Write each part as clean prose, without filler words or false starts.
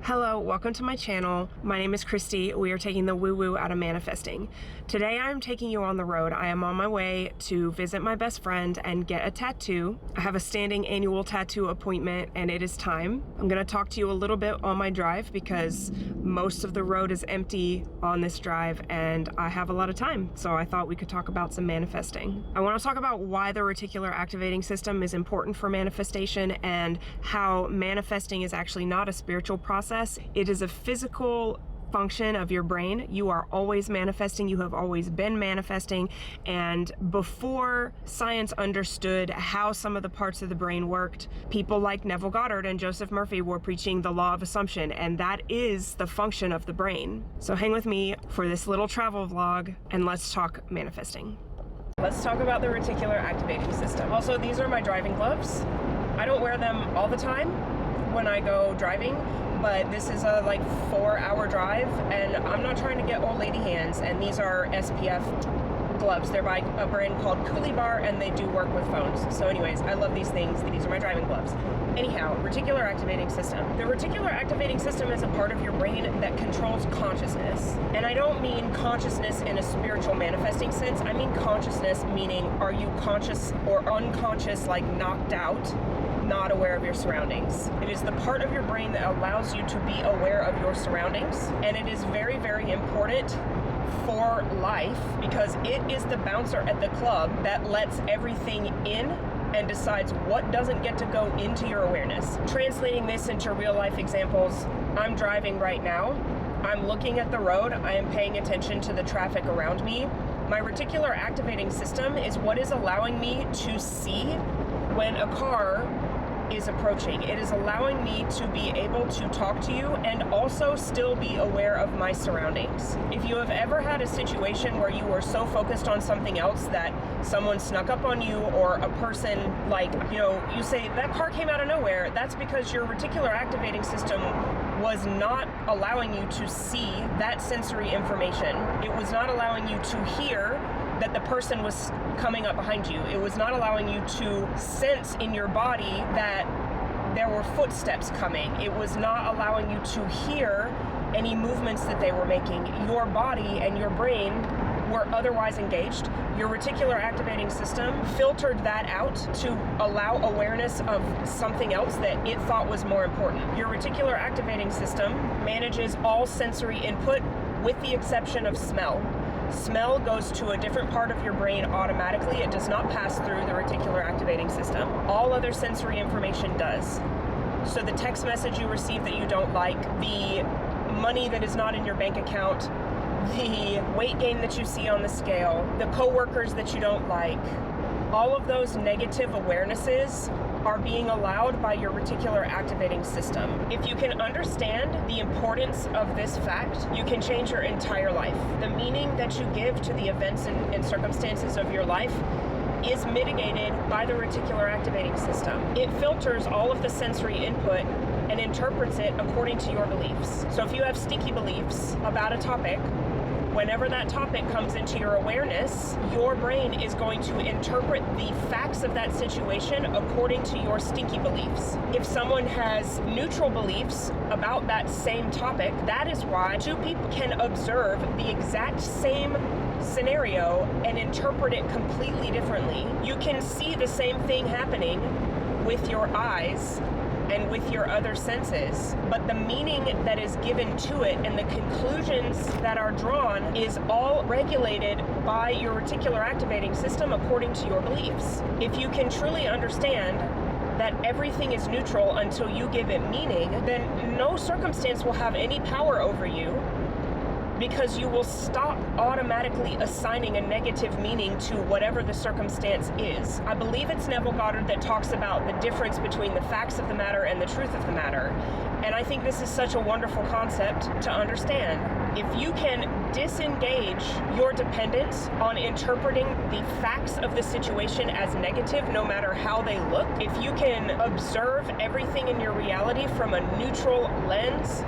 Hello, welcome to my channel. My name is Kristi. We are taking the woo-woo out of manifesting. Today I am taking you on the road. I am on my way to visit my best friend and get a tattoo. I have a standing annual tattoo appointment and it is time. I'm gonna talk to you a little bit on my drive because most of the road is empty on this drive and I have a lot of time. So I thought we could talk about some manifesting. I wanna talk about why the reticular activating system is important for manifestation and how manifesting is actually not a spiritual process. It is a physical function of your brain. You are always manifesting. You have always been manifesting. And before science understood how some of the parts of the brain worked, people like Neville Goddard and Joseph Murphy were preaching the law of assumption, and that is the function of the brain. So hang with me for this little travel vlog and let's talk manifesting. Let's talk about the reticular activating system. Also, these are my driving gloves. I don't wear them all the time when I go driving, but this is a 4-hour drive and I'm not trying to get old lady hands, and these are SPF gloves. They're by a brand called Coolie Bar and they do work with phones. So anyways, I love these things. These are my driving gloves. Anyhow, reticular activating system. The reticular activating system is a part of your brain that controls consciousness. And I don't mean consciousness in a spiritual manifesting sense. I mean consciousness meaning, are you conscious or unconscious, like knocked out, not aware of your surroundings? It is the part of your brain that allows you to be aware of your surroundings. And it is very, very important for life because it is the bouncer at the club that lets everything in and decides what doesn't get to go into your awareness. Translating this into real life examples, I'm driving right now. I'm looking at the road. I am paying attention to the traffic around me. My reticular activating system is what is allowing me to see when a car is approaching. It is allowing me to be able to talk to you and also still be aware of my surroundings. If you have ever had a situation where you were so focused on something else that someone snuck up on you, or a person you say that car came out of nowhere, that's because your reticular activating system was not allowing you to see that sensory information. It was not allowing you to hear that the person was coming up behind you. It was not allowing you to sense in your body that there were footsteps coming. It was not allowing you to hear any movements that they were making. Your body and your brain were otherwise engaged. Your reticular activating system filtered that out to allow awareness of something else that it thought was more important. Your reticular activating system manages all sensory input with the exception of smell. Smell goes to a different part of your brain automatically. It does not pass through the reticular activating system. All other sensory information does. So the text message you receive that you don't like, the money that is not in your bank account, the weight gain that you see on the scale, the coworkers that you don't like, all of those negative awarenesses are being allowed by your reticular activating system. If you can understand the importance of this fact, you can change your entire life. The meaning that you give to the events and circumstances of your life is mitigated by the reticular activating system. It filters all of the sensory input and interprets it according to your beliefs. So if you have stinky beliefs about a topic, whenever that topic comes into your awareness, your brain is going to interpret the facts of that situation according to your stinky beliefs. If someone has neutral beliefs about that same topic, that is why two people can observe the exact same scenario and interpret it completely differently. You can see the same thing happening with your eyes and with your other senses, but the meaning that is given to it and the conclusions that are drawn is all regulated by your reticular activating system according to your beliefs. If you can truly understand that everything is neutral until you give it meaning, then no circumstance will have any power over you, because you will stop automatically assigning a negative meaning to whatever the circumstance is. I believe it's Neville Goddard that talks about the difference between the facts of the matter and the truth of the matter. And I think this is such a wonderful concept to understand. If you can disengage your dependence on interpreting the facts of the situation as negative, no matter how they look, if you can observe everything in your reality from a neutral lens,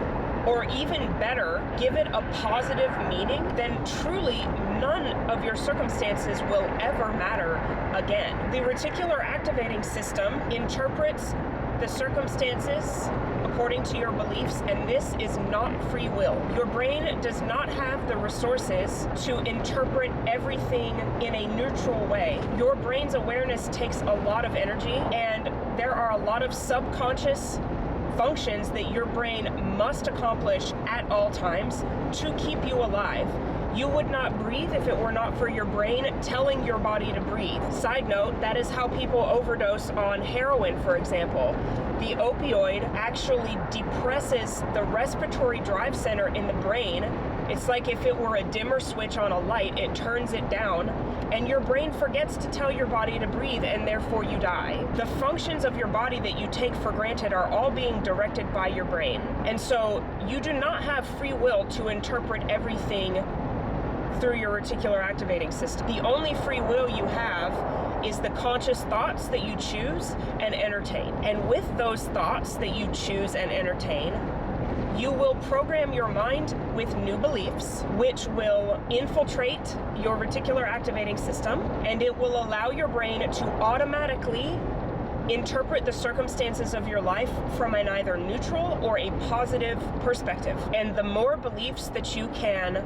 or even better, give it a positive meaning, then truly none of your circumstances will ever matter again. The reticular activating system interprets the circumstances according to your beliefs, and this is not free will. Your brain does not have the resources to interpret everything in a neutral way. Your brain's awareness takes a lot of energy, and there are a lot of subconscious functions that your brain must accomplish at all times to keep you alive. You would not breathe if it were not for your brain telling your body to breathe. Side note, that is how people overdose on heroin, for example. The opioid actually depresses the respiratory drive center in the brain. It's like if it were a dimmer switch on a light, it turns it down, and your brain forgets to tell your body to breathe, and therefore you die. The functions of your body that you take for granted are all being directed by your brain. And so you do not have free will to interpret everything through your reticular activating system. The only free will you have is the conscious thoughts that you choose and entertain. And with those thoughts that you choose and entertain, you will program your mind with new beliefs, which will infiltrate your reticular activating system, and it will allow your brain to automatically interpret the circumstances of your life from an either neutral or a positive perspective. And the more beliefs that you can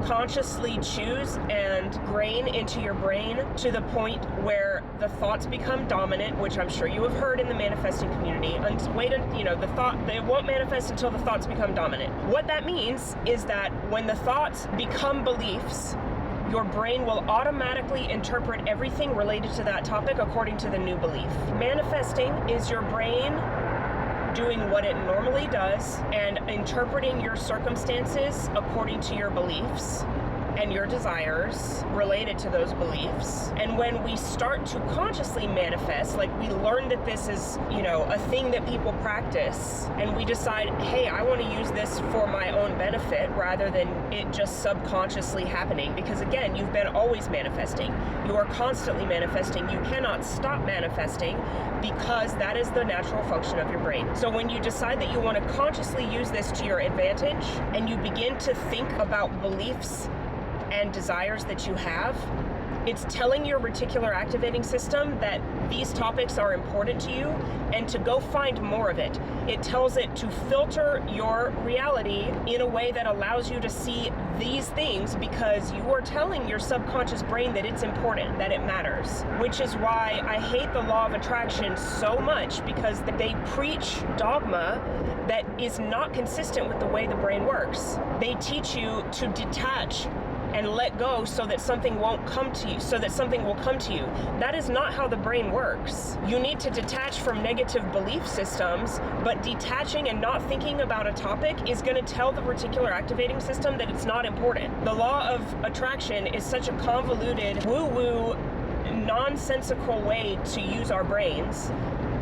consciously choose and grain into your brain to the point where the thoughts become dominant, which I'm sure you have heard in the manifesting community, they won't manifest until the thoughts become dominant. What that means is that when the thoughts become beliefs, your brain will automatically interpret everything related to that topic according to the new belief. Manifesting is your brain doing what it normally does and interpreting your circumstances according to your beliefs and your desires related to those beliefs. And when we start to consciously manifest, like we learn that this is, a thing that people practice, and we decide, hey, I want to use this for my own benefit rather than it just subconsciously happening. Because again, you've been always manifesting. You are constantly manifesting. You cannot stop manifesting because that is the natural function of your brain. So when you decide that you want to consciously use this to your advantage and you begin to think about beliefs and desires that you have, it's telling your reticular activating system that these topics are important to you and to go find more of it. It tells it to filter your reality in a way that allows you to see these things because you are telling your subconscious brain that it's important, that it matters. Which is why I hate the law of attraction so much, because they preach dogma that is not consistent with the way the brain works. They teach you to detach and let go so that something won't come to you, so that something will come to you. That is not how the brain works. You need to detach from negative belief systems, but detaching and not thinking about a topic is going to tell the reticular activating system that it's not important. The law of attraction is such a convoluted, woo-woo, nonsensical way to use our brains.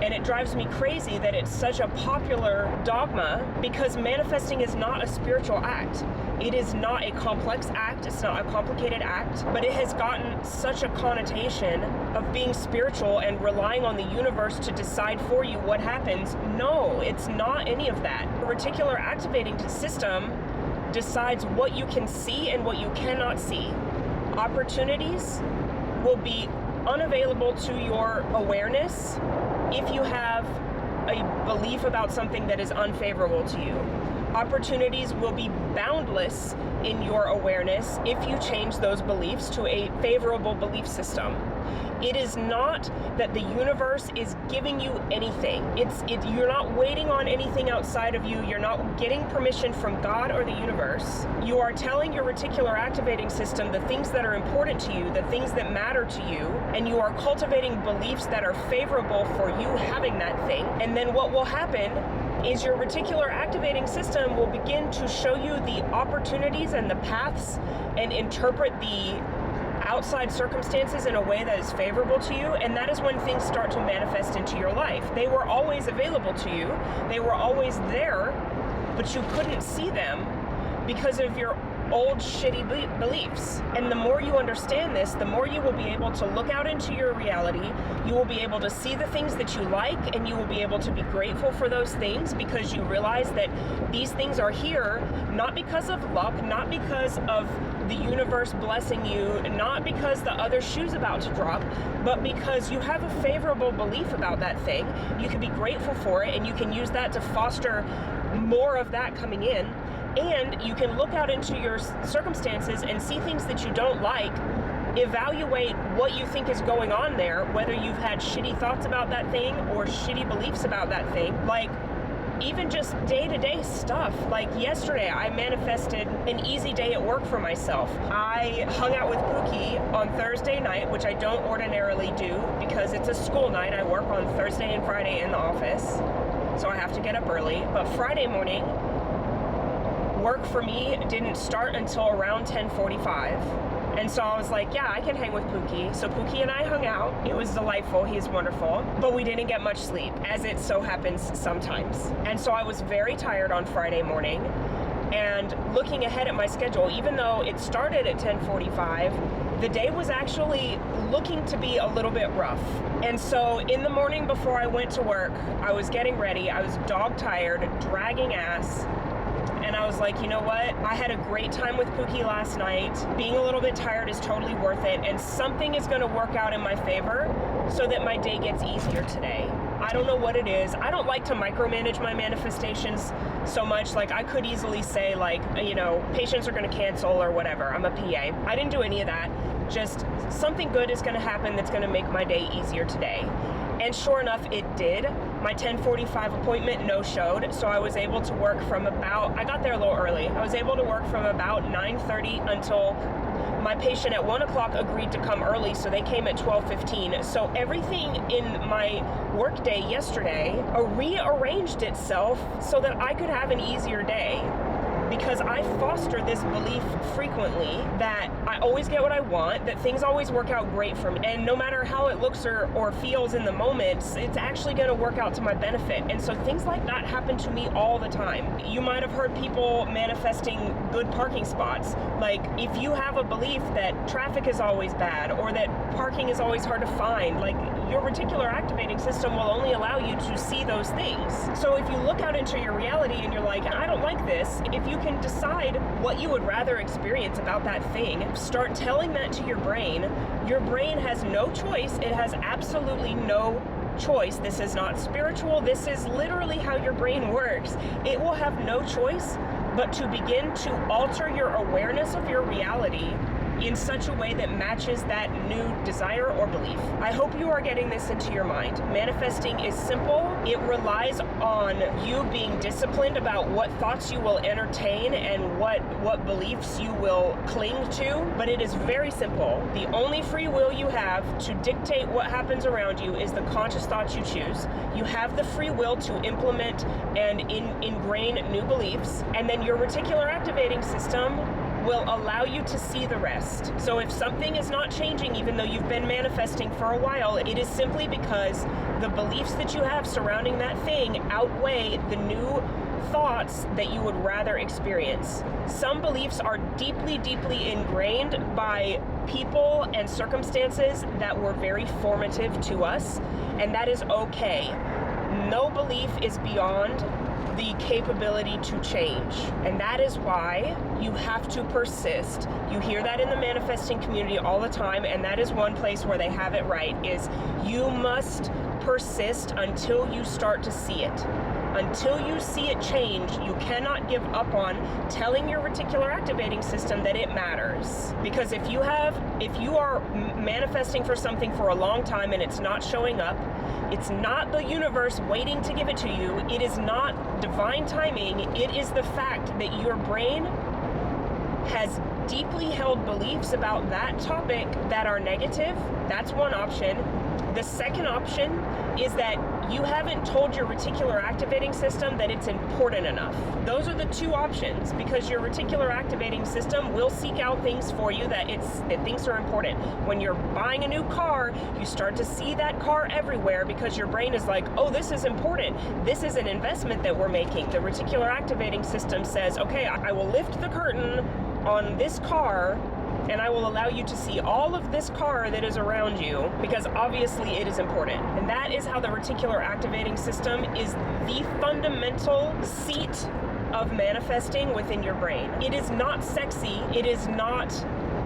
And it drives me crazy that it's such a popular dogma, because manifesting is not a spiritual act. It is not a complex act, it's not a complicated act, but it has gotten such a connotation of being spiritual and relying on the universe to decide for you what happens. No, it's not any of that. The reticular activating system decides what you can see and what you cannot see. Opportunities will be unavailable to your awareness if you have a belief about something that is unfavorable to you. Opportunities will be boundless in your awareness if you change those beliefs to a favorable belief system. It is not that the universe is giving you anything. You're not waiting on anything outside of you. You're not getting permission from God or the universe. You are telling your reticular activating system the things that are important to you, the things that matter to you, and you are cultivating beliefs that are favorable for you having that thing. And then what will happen is your reticular activating system will begin to show you the opportunities and the paths and interpret the outside circumstances in a way that is favorable to you, and that is when things start to manifest into your life. They were always available to you, they were always there, but you couldn't see them because of your old shitty beliefs. And the more you understand this, the more you will be able to look out into your reality. You will be able to see the things that you like, and you will be able to be grateful for those things, because you realize that these things are here not because of luck, not because of the universe blessing you, not because the other shoe's about to drop, but because you have a favorable belief about that thing. You can be grateful for it, and you can use that to foster more of that coming in. And you can look out into your circumstances and see things that you don't like, evaluate what you think is going on there, whether you've had shitty thoughts about that thing or shitty beliefs about that thing. Like, even just day-to-day stuff. Like yesterday, I manifested an easy day at work for myself. I hung out with Pookie on Thursday night, which I don't ordinarily do because it's a school night. I work on Thursday and Friday in the office, so I have to get up early. But Friday morning, work for me didn't start until around 10:45. And so I was like, yeah, I can hang with Pookie. So Pookie and I hung out. It was delightful. He's wonderful. But we didn't get much sleep, as it so happens sometimes. And so I was very tired on Friday morning. And looking ahead at my schedule, even though it started at 10:45, the day was actually looking to be a little bit rough. And so in the morning before I went to work, I was getting ready. I was dog tired, dragging ass. And I was like, you know what? I had a great time with Pookie last night. Being a little bit tired is totally worth it. And something is going to work out in my favor so that my day gets easier today. I don't know what it is. I don't like to micromanage my manifestations so much. Like, I could easily say, like, you know, patients are going to cancel or whatever. I'm a PA. I didn't do any of that. Just something good is going to happen that's going to make my day easier today. And sure enough, it did. My 10:45 appointment no-showed, so I was able to work from I got there a little early. I was able to work from about 9:30 until my patient at 1 o'clock agreed to come early, so they came at 12:15. So everything in my workday yesterday rearranged itself so that I could have an easier day. Because I foster this belief frequently that I always get what I want, that things always work out great for me. And no matter how it looks or feels in the moment, it's actually going to work out to my benefit. And so things like that happen to me all the time. You might have heard people manifesting good parking spots. Like, if you have a belief that traffic is always bad or that parking is always hard to find, like, your reticular activating system will only allow you to see those things. So if you look out into your reality and you're like, I don't like this, if you can decide what you would rather experience about that thing, start telling that to your brain. Your brain has no choice. It has absolutely no choice. This is not spiritual. This is literally how your brain works. It will have no choice but to begin to alter your awareness of your reality in such a way that matches that new desire or belief. I hope you are getting this into your mind. Manifesting is simple. It relies on you being disciplined about what thoughts you will entertain and what beliefs you will cling to, but it is very simple. The only free will you have to dictate what happens around you is the conscious thoughts you choose. You have the free will to implement and ingrain new beliefs, and then your reticular activating system will allow you to see the rest. So if something is not changing, even though you've been manifesting for a while, it is simply because the beliefs that you have surrounding that thing outweigh the new thoughts that you would rather experience. Some beliefs are deeply, deeply ingrained by people and circumstances that were very formative to us, and that is okay. No belief is beyond the capability to change. And that is why you have to persist. You hear that in the manifesting community all the time, and that is one place where they have it right, is you must persist until you start to see it. Until you see it change, you cannot give up on telling your reticular activating system that it matters. Because if you are manifesting for something for a long time and it's not showing up, it's not the universe waiting to give it to you. It is not divine timing. It is the fact that your brain has deeply held beliefs about that topic that are negative. That's one option. The second option is that you haven't told your reticular activating system that it's important enough. Those are the two options, because your reticular activating system will seek out things for you that it thinks are important. When you're buying a new car, you start to see that car everywhere because your brain is like, oh, this is important. This is an investment that we're making. The reticular activating system says, okay, I will lift the curtain on this car and I will allow you to see all of this car that is around you, because obviously it is important. And that is how the reticular activating system is the fundamental seat of manifesting within your brain. It is not sexy. It is not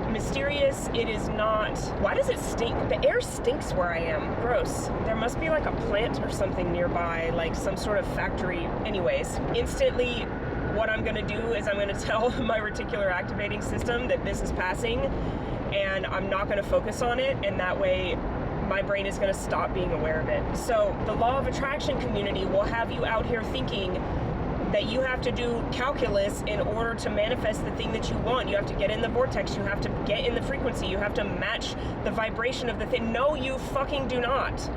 mysterious. It is not... Why does it stink? The air stinks where I am. Gross. There must be like a plant or something nearby, like some sort of factory. Anyways, instantly, what I'm going to do is I'm going to tell my reticular activating system that this is passing, and I'm not going to focus on it, and that way my brain is going to stop being aware of it. So the law of attraction community will have you out here thinking that you have to do calculus in order to manifest the thing that you want. You have to get in the vortex, you have to get in the frequency, you have to match the vibration of the thing. No, you fucking do not.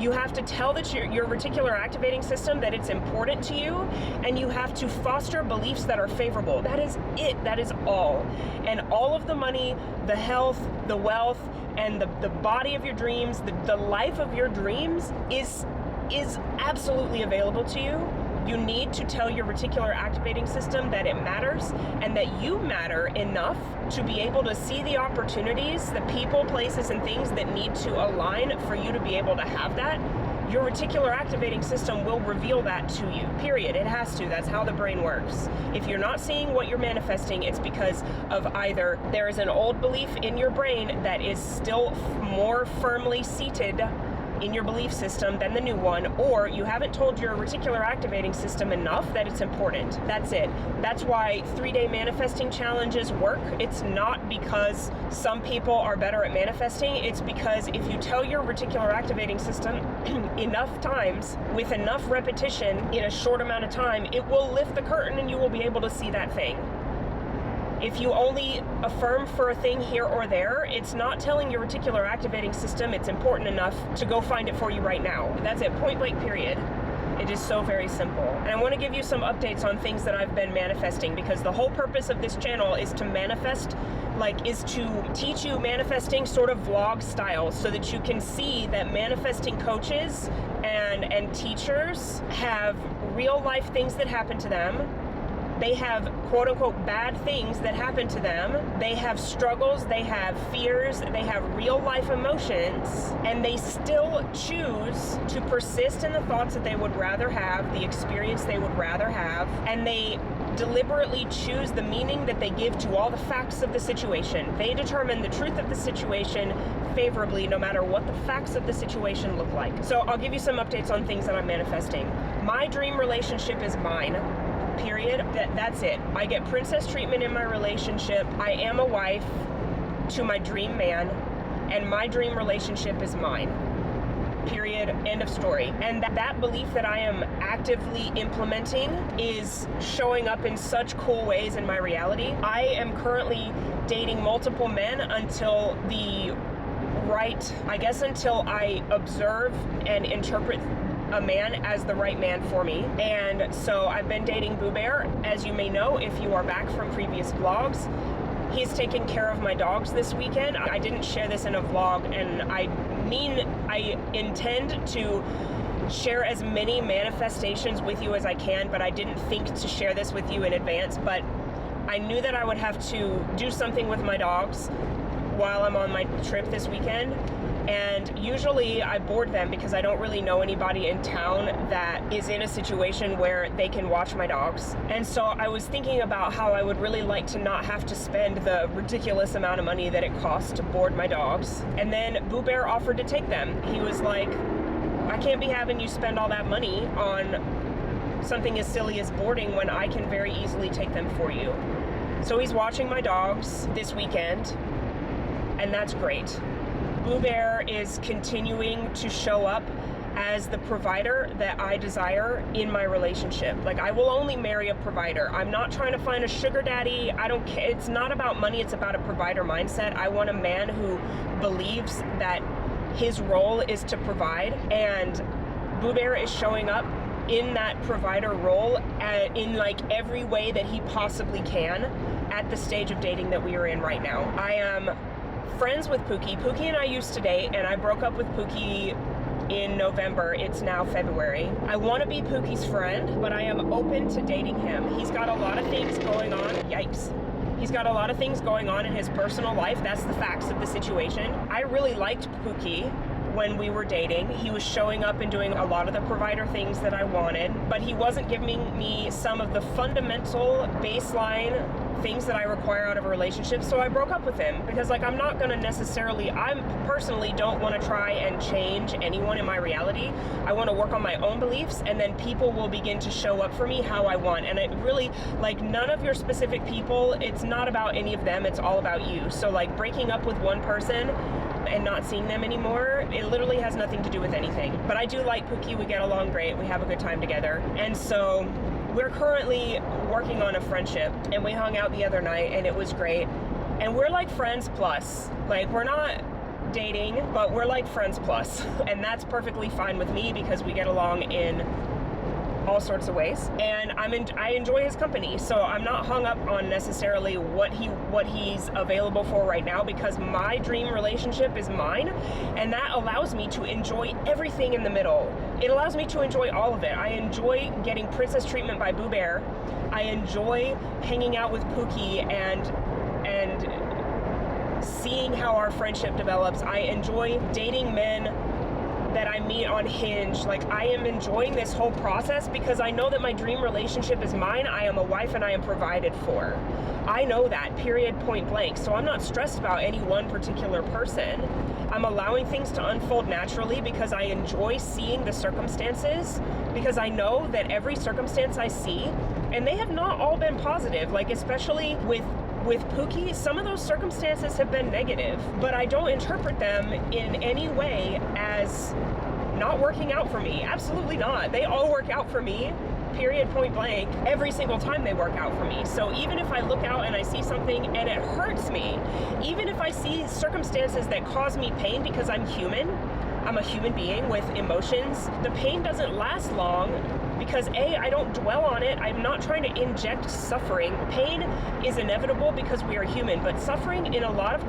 You have to tell that your reticular activating system that it's important to you, and you have to foster beliefs that are favorable. That is it. That is all. And all of the money, the health, the wealth, and the body of your dreams, the life of your dreams is absolutely available to you. You need to tell your reticular activating system that it matters and that you matter enough to be able to see the opportunities, the people, places, and things that need to align for you to be able to have that. Your reticular activating system will reveal that to you, period. It has to. That's how the brain works. If you're not seeing what you're manifesting, it's because of either there is an old belief in your brain that is still more firmly seated in your belief system than the new one, or you haven't told your reticular activating system enough that it's important. That's it. That's why 3-day manifesting challenges work. It's not because some people are better at manifesting. It's because if you tell your reticular activating system enough times with enough repetition in a short amount of time, it will lift the curtain and you will be able to see that thing. If you only affirm for a thing here or there, it's not telling your reticular activating system it's important enough to go find it for you right now. That's it, point blank, period. It is so very simple. And I want to give you some updates on things that I've been manifesting, because the whole purpose of this channel is to manifest, is to teach you manifesting sort of vlog style, so that you can see that manifesting coaches and teachers have real life things that happen to them. They have quote unquote bad things that happen to them. They have struggles, they have fears, they have real life emotions, and they still choose to persist in the thoughts that they would rather have, the experience they would rather have, and they deliberately choose the meaning that they give to all the facts of the situation. They determine the truth of the situation favorably, no matter what the facts of the situation look like. So I'll give you some updates on things that I'm manifesting. My dream relationship is mine. Period. That's it. I get princess treatment in my relationship. I am a wife to my dream man, and my dream relationship is mine. Period. End of story. And that belief that I am actively implementing is showing up in such cool ways in my reality. I am currently dating multiple men until I observe and interpret a man as the right man for me. And so I've been dating Boo Bear, as you may know if you are back from previous vlogs. He's taking care of my dogs this weekend. I didn't share this in a vlog, and I intend to share as many manifestations with you as I can, but I didn't think to share this with you in advance. But I knew that I would have to do something with my dogs while I'm on my trip this weekend. And usually I board them because I don't really know anybody in town that is in a situation where they can watch my dogs. And so I was thinking about how I would really like to not have to spend the ridiculous amount of money that it costs to board my dogs. And then Boo Bear offered to take them. He was like, I can't be having you spend all that money on something as silly as boarding when I can very easily take them for you. So he's watching my dogs this weekend, and that's great. Boo Bear is continuing to show up as the provider that I desire in my relationship. I will only marry a provider. I'm not trying to find a sugar daddy. I don't care. It's not about money. It's about a provider mindset. I want a man who believes that his role is to provide, and Boo Bear is showing up in that provider role in like every way that he possibly can at the stage of dating that we are in right now. I am friends with Pookie. Pookie and I used to date, and I broke up with Pookie in November. It's now February. I want to be Pookie's friend, but I am open to dating him. He's got a lot of things going on. Yikes. He's got a lot of things going on in his personal life. That's the facts of the situation. I really liked Pookie when we were dating. He was showing up and doing a lot of the provider things that I wanted, but he wasn't giving me some of the fundamental baseline things that I require out of a relationship. So I broke up with him because like I personally don't want to try and change anyone in my reality. I want to work on my own beliefs, and then people will begin to show up for me how I want. And it really, like, none of your specific people, it's not about any of them, it's all about you. So like breaking up with one person and not seeing them anymore, it literally has nothing to do with anything. But I do like Pookie, we get along great, we have a good time together. And so we're currently working on a friendship, and we hung out the other night and it was great. And we're like friends plus. Like, we're not dating, but we're like friends plus. And that's perfectly fine with me because we get along in all sorts of ways, and I enjoy his company. So I'm not hung up on necessarily what he's available for right now, because my dream relationship is mine, and that allows me to enjoy everything in the middle. It allows me to enjoy all of it. I enjoy getting princess treatment by Boo Bear. I enjoy hanging out with Pookie and seeing how our friendship develops. I enjoy dating men that I meet on Hinge. Like, I am enjoying this whole process because I know that my dream relationship is mine. I am a wife and I am provided for. I know that, period, point blank. So I'm not stressed about any one particular person. I'm allowing things to unfold naturally because I enjoy seeing the circumstances, because I know that every circumstance I see, and they have not all been positive, like especially with Pookie, some of those circumstances have been negative, but I don't interpret them in any way as not working out for me. Absolutely not. They all work out for me, period, point blank. Every single time they work out for me. So even if I look out and I see something and it hurts me, even if I see circumstances that cause me pain, because I'm human, I'm a human being with emotions, the pain doesn't last long because A, I don't dwell on it. I'm not trying to inject suffering. Pain is inevitable because we are human, but suffering in a lot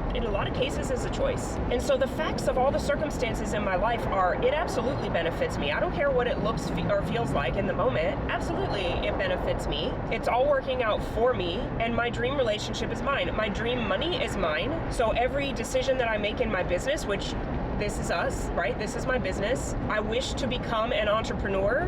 of cases is a choice. And so the facts of all the circumstances in my life are, it absolutely benefits me. I don't care what it looks or feels like in the moment. Absolutely, it benefits me. It's all working out for me, and my dream relationship is mine. My dream money is mine. So every decision that I make in my business, which this is us, right? This is my business. I wish to become an entrepreneur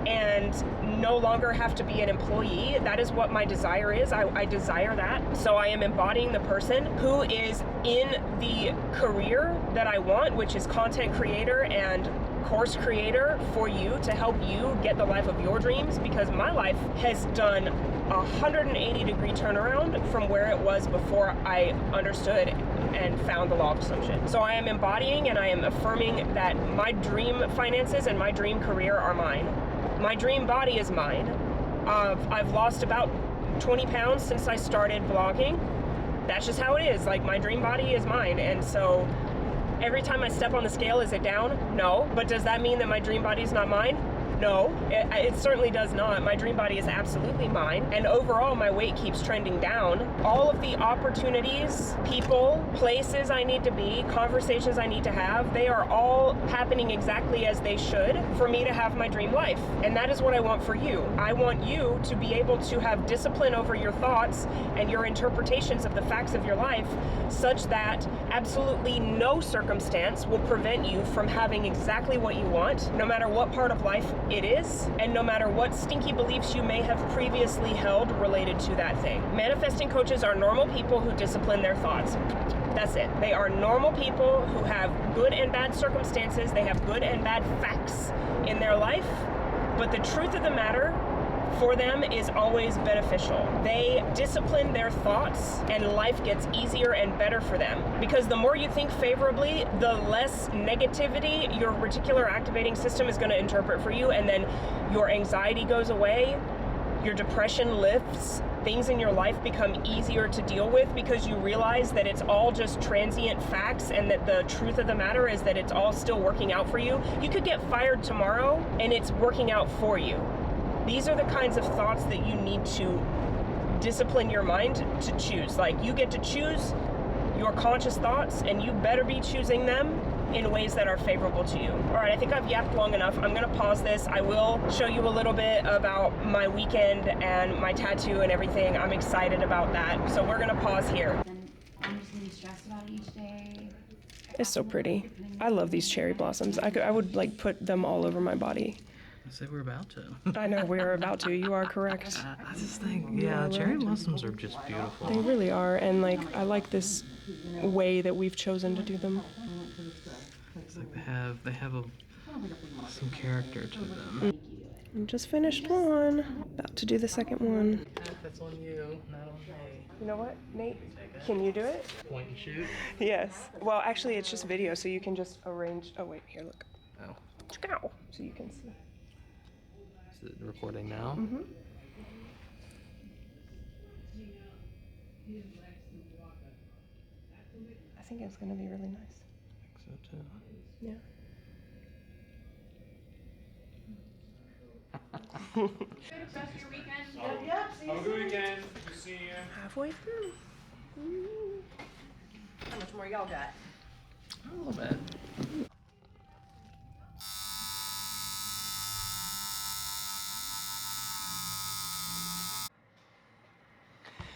and no longer have to be an employee. That is what my desire is. I desire that. So I am embodying the person who is in the career that I want, which is content creator and course creator for you, to help you get the life of your dreams, because my life has done a 180-degree turnaround from where it was before I understood and found the law of assumption. So I am embodying and I am affirming that my dream finances and my dream career are mine. My dream body is mine. I've lost about 20 pounds since I started vlogging. That's just how it is. Like, my dream body is mine. And so every time I step on the scale, is it down? No. But does that mean that my dream body is not mine? No, it certainly does not. My dream body is absolutely mine. And overall, my weight keeps trending down. All of the opportunities, people, places I need to be, conversations I need to have, they are all happening exactly as they should for me to have my dream life. And that is what I want for you. I want you to be able to have discipline over your thoughts and your interpretations of the facts of your life, such that absolutely no circumstance will prevent you from having exactly what you want, no matter what part of life it is, and no matter what stinky beliefs you may have previously held related to that thing. Manifesting coaches are normal people who discipline their thoughts. That's it. They are normal people who have good and bad circumstances. They have good and bad facts in their life, but the truth of the matter for them is always beneficial. They discipline their thoughts and life gets easier and better for them, because the more you think favorably, the less negativity your reticular activating system is going to interpret for you, and then your anxiety goes away, your depression lifts, things in your life become easier to deal with because you realize that it's all just transient facts and that the truth of the matter is that it's all still working out for you. You could get fired tomorrow and it's working out for you. These are the kinds of thoughts that you need to discipline your mind to choose. Like, you get to choose your conscious thoughts, and you better be choosing them in ways that are favorable to you. All right, I think I've yapped long enough. I'm gonna pause this. I will show you a little bit about my weekend and my tattoo and everything. I'm excited about that. So we're gonna pause here. I'm just gonna be stressed about each day. It's so pretty. I love these cherry blossoms. I would like put them all over my body. I said we're about to. I know we're about to. You are correct. I just think, yeah, cherry blossoms are just beautiful. They really are, and like I like this way that we've chosen to do them. It's like they have some character to them. I just finished one. About to do the second one. That's on you, not on me. You know what, Nate? Can you do it? Point and shoot. Yes. Well, actually, it's just video, so you can just arrange. Oh wait, here, look. Oh. So you can see. Is it recording now? Mm-hmm. I think it's going to be really nice. I think so too. Yeah. Have a good weekend. See you. Halfway through. How much more y'all got? A little bit.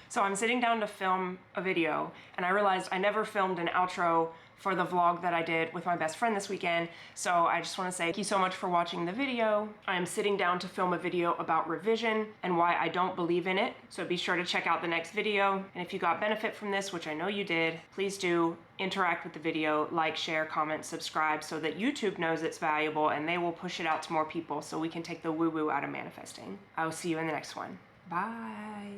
So I'm sitting down to film a video, and I realized I never filmed an outro for the vlog that I did with my best friend this weekend. So I just want to say thank you so much for watching the video. I am sitting down to film a video about revision and why I don't believe in it. So be sure to check out the next video. And if you got benefit from this, which I know you did, please do interact with the video, like, share, comment, subscribe, so that YouTube knows it's valuable and they will push it out to more people so we can take the woo-woo out of manifesting. I will see you in the next one. Bye.